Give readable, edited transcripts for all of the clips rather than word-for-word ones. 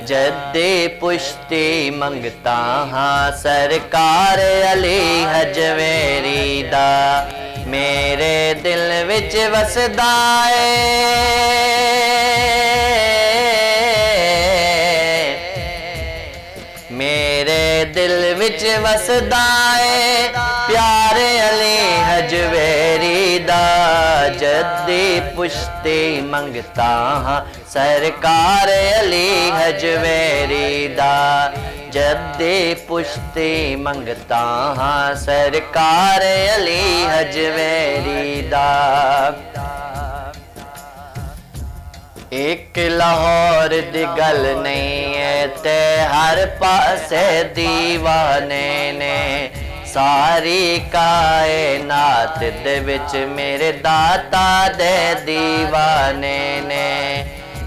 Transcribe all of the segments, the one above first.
जद्दे पुश्ती मंगता हाँ सरकार अली हजवेरी दा। मेरे दिल विच वसदा मेरे दिल विच वसदा प्यारे अली हजवेरी दा। जद्दी पुश्ती मंगता हाँ सरकार अली हजवेरी दा। जद्दी पुश्ती मंगता हाँ सरकार अली हजवेरी दा। एक लाहौर दी गल नहीं है ते हर पासे दीवाने ने। सारी कायनात दे विच मेरे दाता दे दीवाने ने।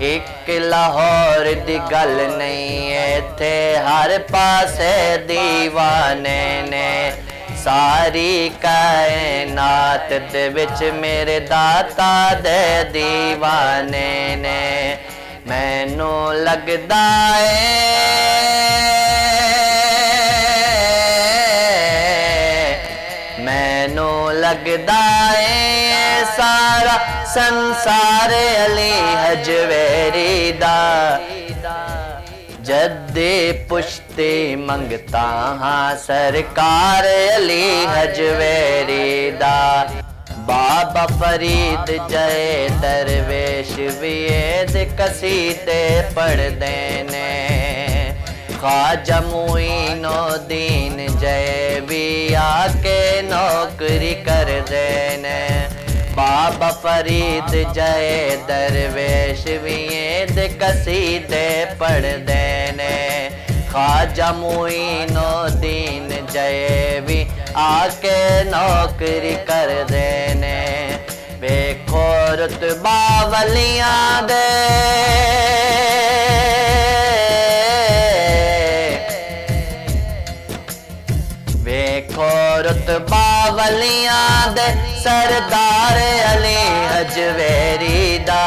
एक लाहौर दी गल नहीं है थे हर पासे दीवाने ने। सारी कायनात दे विच मेरे दाता दे दीवाने ने। मैनू लगदा मैनू लगदा सारा संसार अली हजवेरी दा। जद्दे पुश्ती मंगता हाँ सरकार अली हजवेरी दा। बाबा फरीद जय दरवेश वेद कसीदे पढ़दे ने। ख्वाजा मुईनुद्दीन जय भी आके नौकरी कर देने। बाबा फरीद जय दरवेश वेद कसीदे पढ़ देने। ख्वाजा मुईनुद्दीन जय भी आके नौकरी कर देने। वेखो रुतबा वलियां दे वेखो रुतबा वलियां दे सरदार अली हजवेरी दा।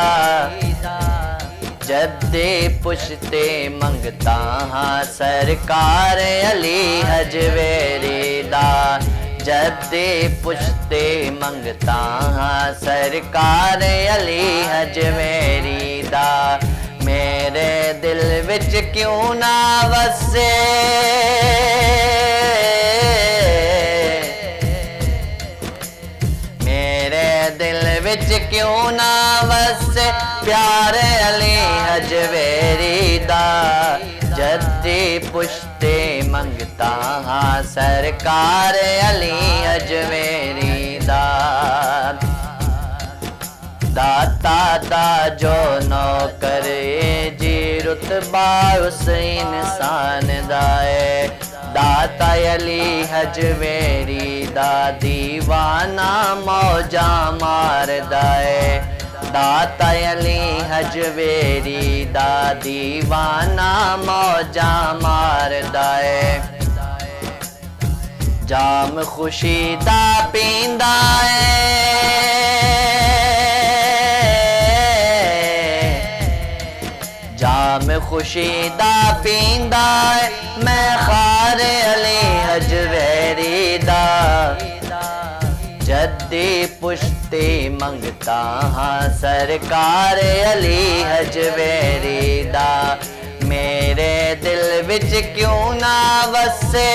जद्दे पुश्ते मंगता हाँ सरकार अली हजवेरी दा। जद्दे पुश्ते मंगता हाँ सरकार अली हजवेरी दा। मेरे दिल विच क्यों ना वसे दिल विच क्यों ना वसे प्यारे अली हजवेरी दा। जद्दी पुश्ते मंगता हाँ सरकार अली हजवेरी दा। दाता दा जो नौकर जी रुतबा उस इंसान दा है। दाता अली हजवेरी दा दीवाना मौजा मारदा है। दाता अली हजवेरी दा दीवाना मौजा मारदा है। जाम खुशी दा पींदा जाम खुशी दा पींदा मैं खार अली हजवेरी दा। जद्दी पुश्ती मंगता हाँ सरकार अली हजवेरी दा। मेरे दिल विच क्यों ना वसे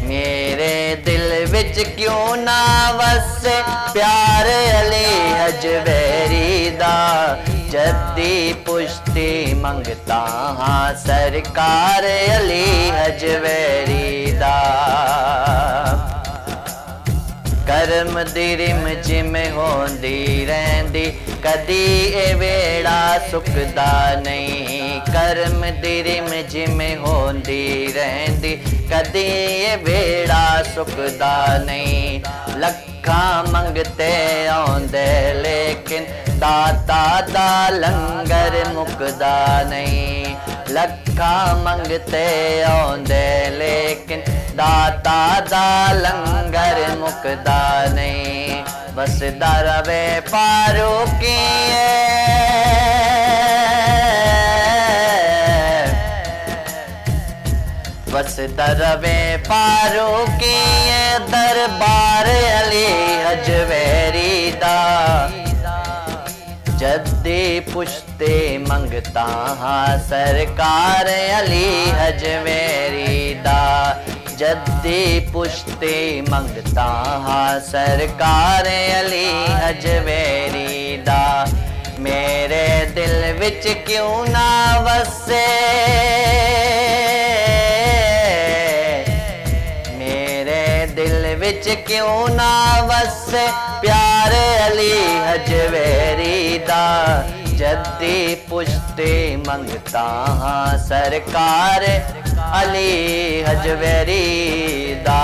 मेरे दिल विच क्यों ना वसे प्यारे अली हजवेरी दा। जद्दी पुश्ती मंगता हाँ सरकार अली हजवेरी दा। करम दी रिम जिमें होंदी रहंदी कदी ए वेड़ा सुकदा नहीं। करम दी रिम जिमें होंदी रहंदी कदी ए वेड़ा सुकदा नहीं। लखा मंगते आंदे लेकिन दाता दा लंगर मुकदा नहीं। लखा मंगते आंदे लेकिन दाता दा लंगर मुकदा नहीं। बसदा रवे फारूकी बस दरवे फारूकी दरबार अली हजवेरी दा जद्दी पुश्ते मंगता हाँ सरकार अली हजवेरी दा जद्दी पुश्ते मंगता हाँ सरकार अली हजवेरी दा मेरे दिल विच क्यों ना वसे मेरे दिल विच क्यों ना वसे प्यार अली हजवेरी दा जद्दी पुश्ते मंगता हाँ सरकार अली हजवेरी दा।